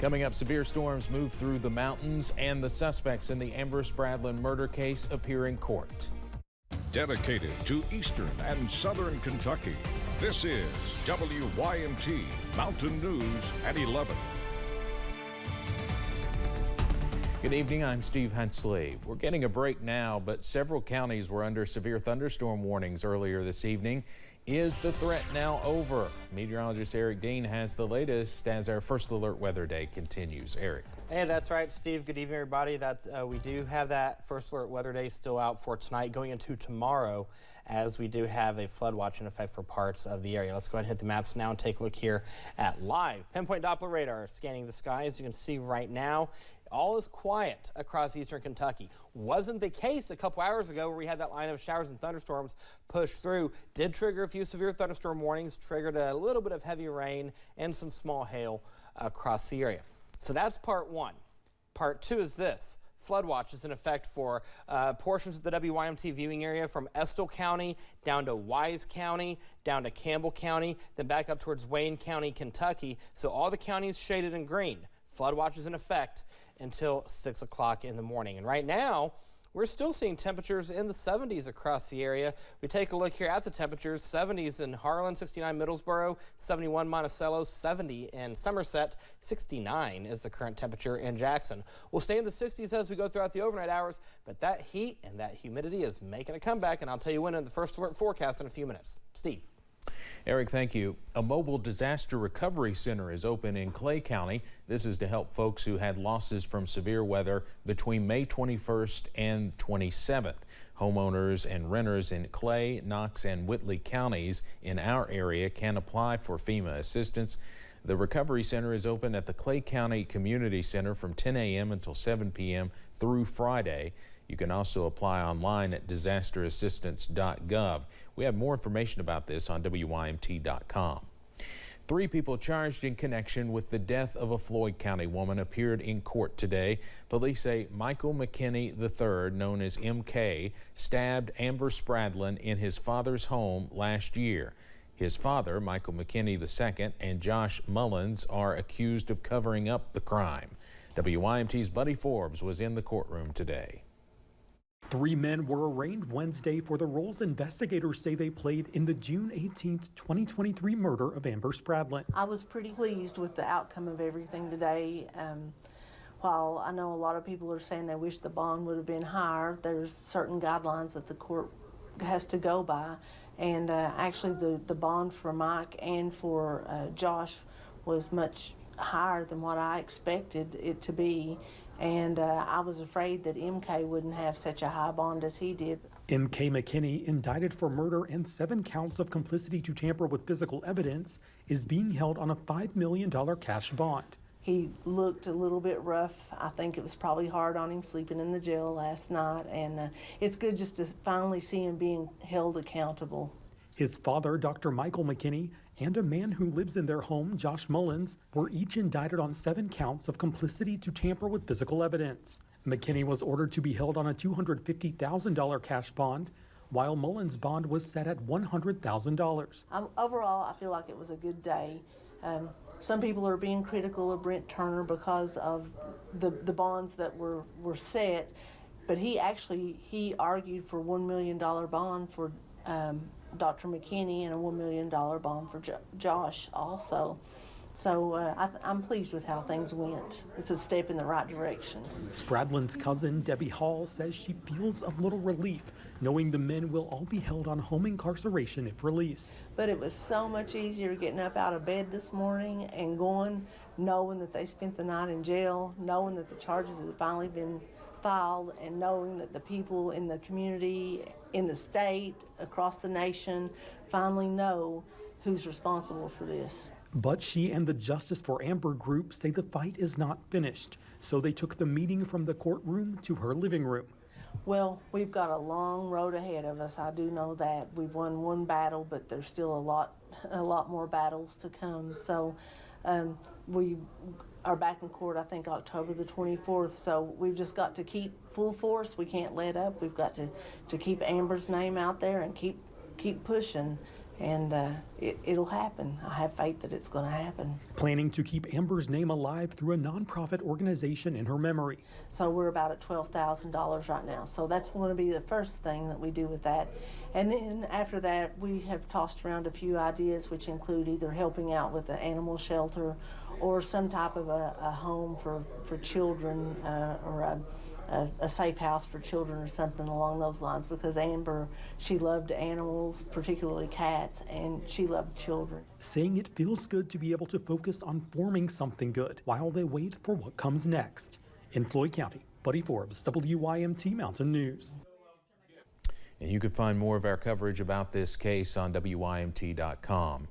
Coming up, severe storms move through the mountains and the suspects in the Amber Spradlin murder case appear in court. Dedicated to Eastern and Southern Kentucky, this is WYMT Mountain News at 11. Good evening, I'm Steve Hensley. We're getting a break now, but several counties were under severe thunderstorm warnings earlier this evening. Is the threat now over? Meteorologist Eric Dean has the latest as our First Alert Weather Day continues. Eric. Hey, that's right, Steve. Good evening, everybody. We do have that First Alert Weather Day still out for tonight, going into tomorrow, as we do have a flood watch in effect for parts of the area. Let's go ahead and hit the maps now and take a look here at live pinpoint Doppler radar scanning the sky. As you can see right now, all is quiet across eastern Kentucky. Wasn't the case a couple hours ago where we had that line of showers and thunderstorms push through. Did trigger a few severe thunderstorm warnings, triggered a little bit of heavy rain and some small hail across the area. So that's part one. Part two is this. Flood watch is in effect for portions of the WYMT viewing area from Estill County down to Wise County, down to Campbell County, then back up towards Wayne County, Kentucky. So all the counties shaded in green. Flood watch is in effect until 6 o'clock in the morning. And right now, we're still seeing temperatures in the 70s across the area. We take a look here at the temperatures. 70s in Harlan, 69 Middlesboro, 71 Monticello, 70 in Somerset, 69 is the current temperature in Jackson. We'll stay in the 60s as we go throughout the overnight hours, but that heat and that humidity is making a comeback, and I'll tell you when in the First Alert forecast in a few minutes. Steve. Eric, thank you. A mobile disaster recovery center is open in Clay County. This is to help folks who had losses from severe weather between May 21st and 27th. Homeowners and renters in Clay, Knox, and Whitley counties in our area can apply for FEMA assistance. The recovery center is open at the Clay County Community Center from 10 a.m. until 7 p.m. through Friday. You can also apply online at disasterassistance.gov. We have more information about this on WYMT.com. 3 people charged in connection with the death of a Floyd County woman appeared in court today. Police say Michael McKinney III, known as MK, stabbed Amber Spradlin in his father's home last year. His father, Michael McKinney II, and Josh Mullins are accused of covering up the crime. WYMT's Buddy Forbes was in the courtroom today. 3 men were arraigned Wednesday for the roles investigators say they played in the June 18, 2023 murder of Amber Spradlin. I was pretty pleased with the outcome of everything today. While I know a lot of people are saying they wish the bond would have been higher, there's certain guidelines that the court has to go by. And actually the bond for Mike and for Josh was much higher than what I expected it to be. And I was afraid that MK wouldn't have such a high bond as he did. MK McKinney, indicted for murder and 7 counts of complicity to tamper with physical evidence, is being held on a $5 million cash bond. He looked a little bit rough. I think it was probably hard on him sleeping in the jail last night. And it's good just to finally see him being held accountable. His father, Dr. Michael McKinney, and a man who lives in their home, Josh Mullins, were each indicted on 7 counts of complicity to tamper with physical evidence. McKinney was ordered to be held on a $250,000 cash bond, while Mullins' bond was set at $100,000. Overall, I feel like it was a good day. Some people are being critical of Brent Turner because of the bonds that were set, but he argued for a $1 million bond for Dr. McKinney and a $1 million bond for Josh also. So I'm pleased with how things went. It's a step in the right direction. Spradlin's cousin, Debbie Hall, says she feels a little relief knowing the men will all be held on home incarceration if released. But it was so much easier getting up out of bed this morning and going, knowing that they spent the night in jail, knowing that the charges had finally been filed, and knowing that the people in the community, in the state, across the nation, finally know who's responsible for this. But she and the Justice for Amber group say the fight is not finished, so they took the meeting from the courtroom to her living room. Well, we've got a long road ahead of us. I do know that. We've won 1 battle, but there's still a lot more battles to come. So we are back in court, I think, October the 24th. So we've just got to keep full force. We can't let up. We've got to keep Amber's name out there and keep pushing. and it'll happen. I have faith that it's going to happen. Planning to keep Amber's name alive through a nonprofit organization in her memory. So we're about at $12,000 right now. So that's going to be the first thing that we do with that. And then after that, we have tossed around a few ideas, which include either helping out with an animal shelter or some type of a home for children or a safe house for children or something along those lines, because Amber, she loved animals, particularly cats, and she loved children. Saying it feels good to be able to focus on forming something good while they wait for what comes next. In Floyd County, Buddy Forbes, WYMT Mountain News. And you can find more of our coverage about this case on WYMT.com.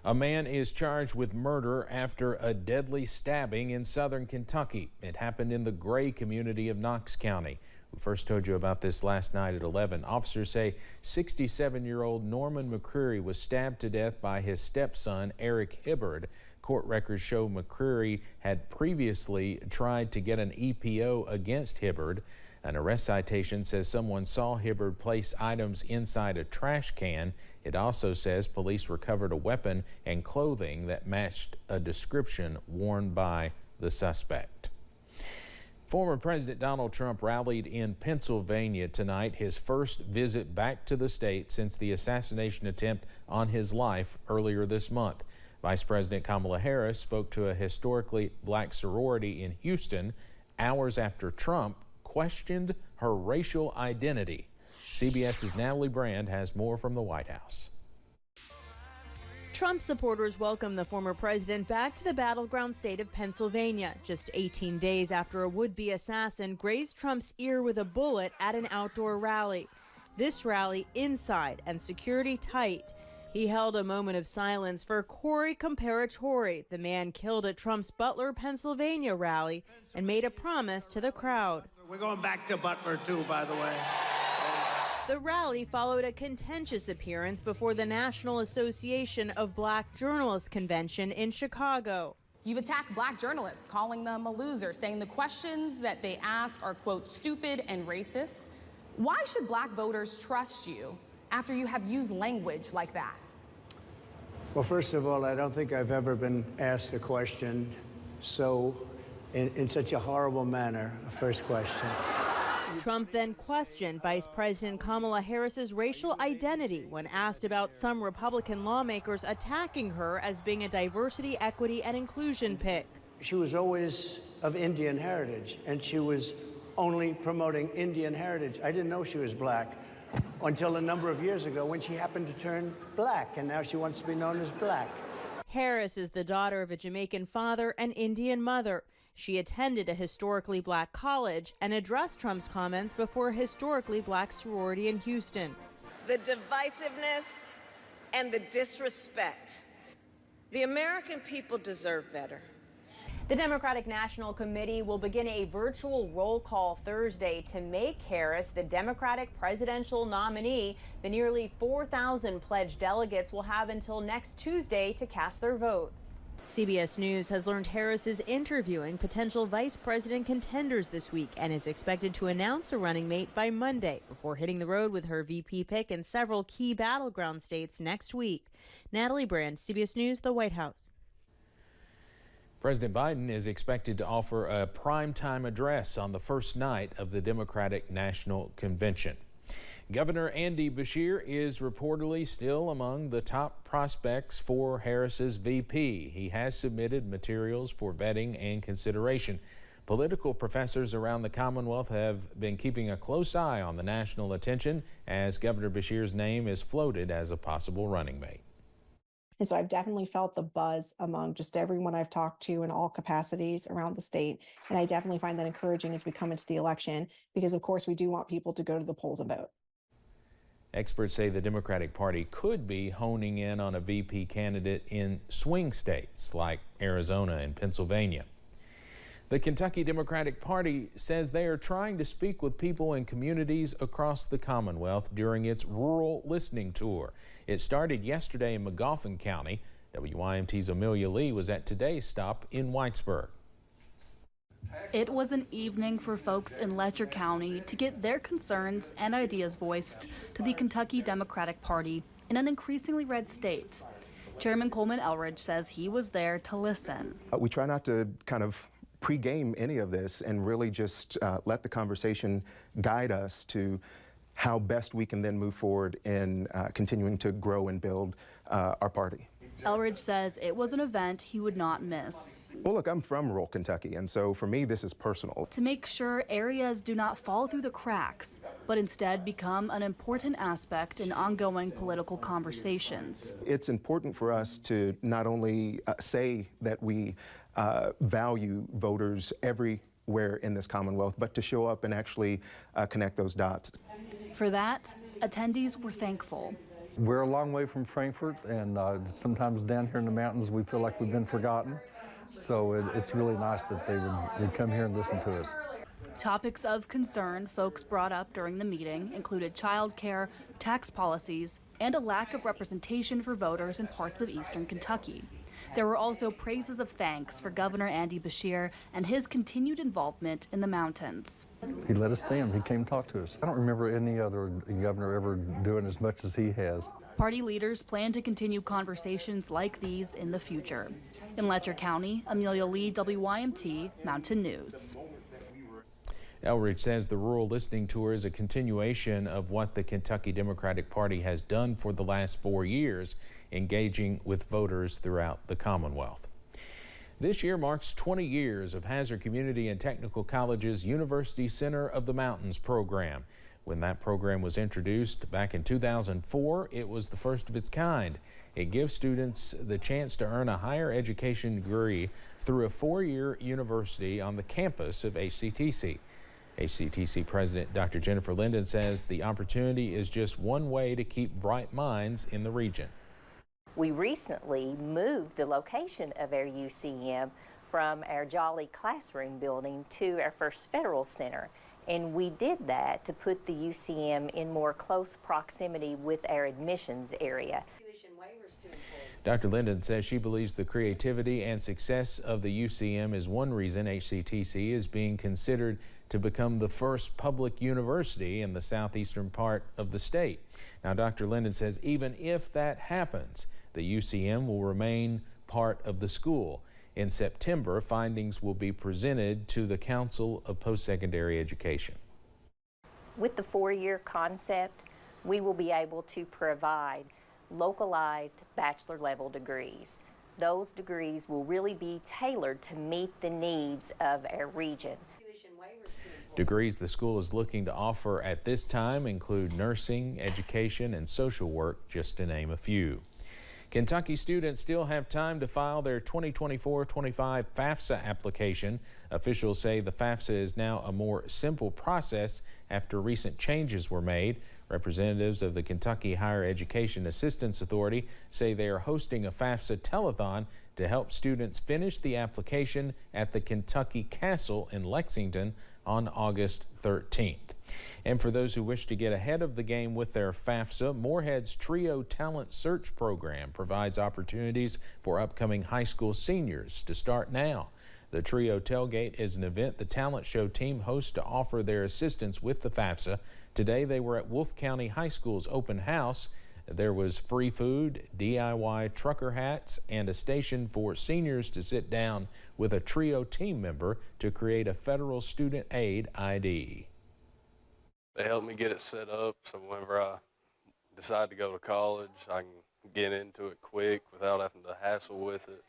A man is charged with murder after a deadly stabbing in southern Kentucky. It happened in the Gray community of Knox County. We first told you about this last night at 11. Officers say 67-year-old Norman McCreary was stabbed to death by his stepson, Eric Hibbard. Court records show McCreary had previously tried to get an EPO against Hibbard. An arrest citation says someone saw Hibbard place items inside a trash can. It also says police recovered a weapon and clothing that matched a description worn by the suspect. Former President Donald Trump rallied in Pennsylvania tonight, his first visit back to the state since the assassination attempt on his life earlier this month. Vice President Kamala Harris spoke to a historically black sorority in Houston hours after Trump questioned her racial identity. CBS's Natalie Brand has more from the White House. Trump supporters welcomed the former president back to the battleground state of Pennsylvania, just 18 days after a would-be assassin grazed Trump's ear with a bullet at an outdoor rally. This rally inside and security tight. He held a moment of silence for Corey Comparatori, the man killed at Trump's Butler, Pennsylvania rally, and made a promise to the crowd. We're going back to Butler, too, by the way. The rally followed a contentious appearance before the National Association of Black Journalists convention in Chicago. You've attacked black journalists, calling them a loser, saying the questions that they ask are, quote, stupid and racist. Why should black voters trust you after you have used language like that? Well, first of all, I don't think I've ever been asked a question in such a horrible manner. First question. Trump then questioned Vice President Kamala Harris's racial identity when asked about some Republican lawmakers attacking her as being a diversity, equity, and inclusion pick. She was always of Indian heritage, and she was only promoting Indian heritage. I didn't know she was black until a number of years ago when she happened to turn black, and now she wants to be known as black. Harris is the daughter of a Jamaican father and Indian mother. She attended a historically black college and addressed Trump's comments before a historically black sorority in Houston. The divisiveness and the disrespect. The American people deserve better. The Democratic National Committee will begin a virtual roll call Thursday to make Harris the Democratic presidential nominee. The nearly 4,000 pledged delegates will have until next Tuesday to cast their votes. CBS News has learned Harris is interviewing potential vice president contenders this week and is expected to announce a running mate by Monday before hitting the road with her VP pick in several key battleground states next week. Natalie Brand, CBS News, the White House. President Biden is expected to offer a primetime address on the first night of the Democratic National Convention. Governor Andy Beshear is reportedly still among the top prospects for Harris's VP. He has submitted materials for vetting and consideration. Political professors around the Commonwealth have been keeping a close eye on the national attention as Governor Beshear's name is floated as a possible running mate. And so I've definitely felt the buzz among just everyone I've talked to in all capacities around the state. And I definitely find that encouraging as we come into the election, because of course we do want people to go to the polls and vote. Experts say the Democratic Party could be honing in on a VP candidate in swing states like Arizona and Pennsylvania. The Kentucky Democratic Party says they are trying to speak with people in communities across the Commonwealth during its rural listening tour. It started yesterday in Magoffin County. WYMT's Amelia Lee was at today's stop in Whitesburg. It was an evening for folks in Letcher County to get their concerns and ideas voiced to the Kentucky Democratic Party in an increasingly red state. Chairman Coleman Elridge says he was there to listen. We try not to kind of pre-game any of this and really just let the conversation guide us to how best we can then move forward in continuing to grow and build our party. Elridge says it was an event he would not miss. Well, look, I'm from rural Kentucky, and so for me, this is personal. To make sure areas do not fall through the cracks, but instead become an important aspect in ongoing political conversations. It's important for us to not only say that we value voters everywhere in this Commonwealth, but to show up and actually connect those dots. For that, attendees were thankful. We're a long way from Frankfort, and sometimes down here in the mountains we feel like we've been forgotten. So it's really nice that they would come here and listen to us. Topics of concern folks brought up during the meeting included childcare, tax policies, and a lack of representation for voters in parts of eastern Kentucky. There were also praises of thanks for Governor Andy Beshear and his continued involvement in the mountains. He let us see him. He came and talked to us. I don't remember any other governor ever doing as much as he has. Party leaders plan to continue conversations like these in the future. In Letcher County, Amelia Lee, WYMT Mountain News. Elridge says the rural listening tour is a continuation of what the Kentucky Democratic Party has done for the last 4 years, engaging with voters throughout the Commonwealth. This year marks 20 years of Hazard Community and Technical College's University Center of the Mountains program. When that program was introduced back in 2004, it was the first of its kind. It gives students the chance to earn a higher education degree through a 4-year university on the campus of HCTC. HCTC President Dr. Jennifer Linden says the opportunity is just one way to keep bright minds in the region. We recently moved the location of our UCM from our Jolly Classroom building to our First Federal Center. And we did that to put the UCM in more close proximity with our admissions area. Dr. Linden says she believes the creativity and success of the UCM is one reason HCTC is being considered to become the first public university in the southeastern part of the state. Now, Dr. Linden says even if that happens, the UCM will remain part of the school. In September, findings will be presented to the Council of Post-Secondary Education. With the 4-year concept, we will be able to provide localized bachelor level degrees. Those degrees will really be tailored to meet the needs of our region. Degrees the school is looking to offer at this time include nursing, education, and social work, just to name a few. Kentucky students still have time to file their 2024-25 FAFSA application. Officials say the FAFSA is now a more simple process after recent changes were made. Representatives of the Kentucky Higher Education Assistance Authority say they are hosting a FAFSA telethon to help students finish the application at the Kentucky Castle in Lexington on August 13th. And for those who wish to get ahead of the game with their FAFSA, Morehead's TRIO Talent Search Program provides opportunities for upcoming high school seniors to start now. The TRIO Tailgate is an event the talent show team hosts to offer their assistance with the FAFSA. Today they were at Wolfe County High School's open house. There was free food, DIY trucker hats, and a station for seniors to sit down with a TRIO team member to create a federal student aid ID. They helped me get it set up so whenever I decide to go to college, I can get into it quick without having to hassle with it.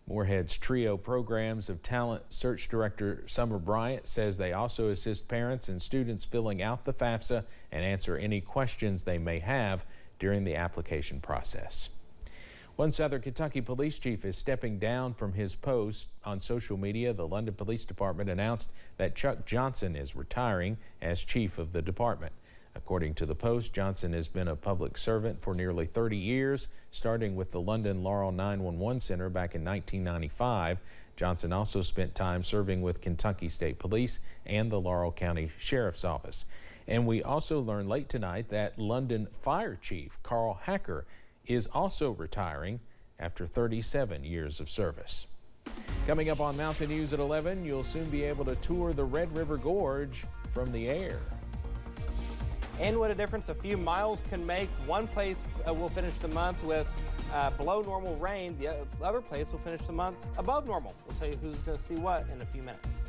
Morehead's TRIO programs of talent search director Summer Bryant says they also assist parents and students filling out the FAFSA and answer any questions they may have during the application process. One Southern Kentucky police chief is stepping down from his post. On social media, the London Police Department announced that Chuck Johnson is retiring as chief of the department. According to the Post, Johnson has been a public servant for nearly 30 years, starting with the London Laurel 911 Center back in 1995. Johnson also spent time serving with Kentucky State Police and the Laurel County Sheriff's Office. And we also learned late tonight that London Fire Chief Carl Hacker is also retiring after 37 years of service. Coming up on Mountain News at 11, you'll soon be able to tour the Red River Gorge from the air. And what a difference a few miles can make. One place will finish the month with below normal rain. The other place will finish the month above normal. We'll tell you who's going to see what in a few minutes.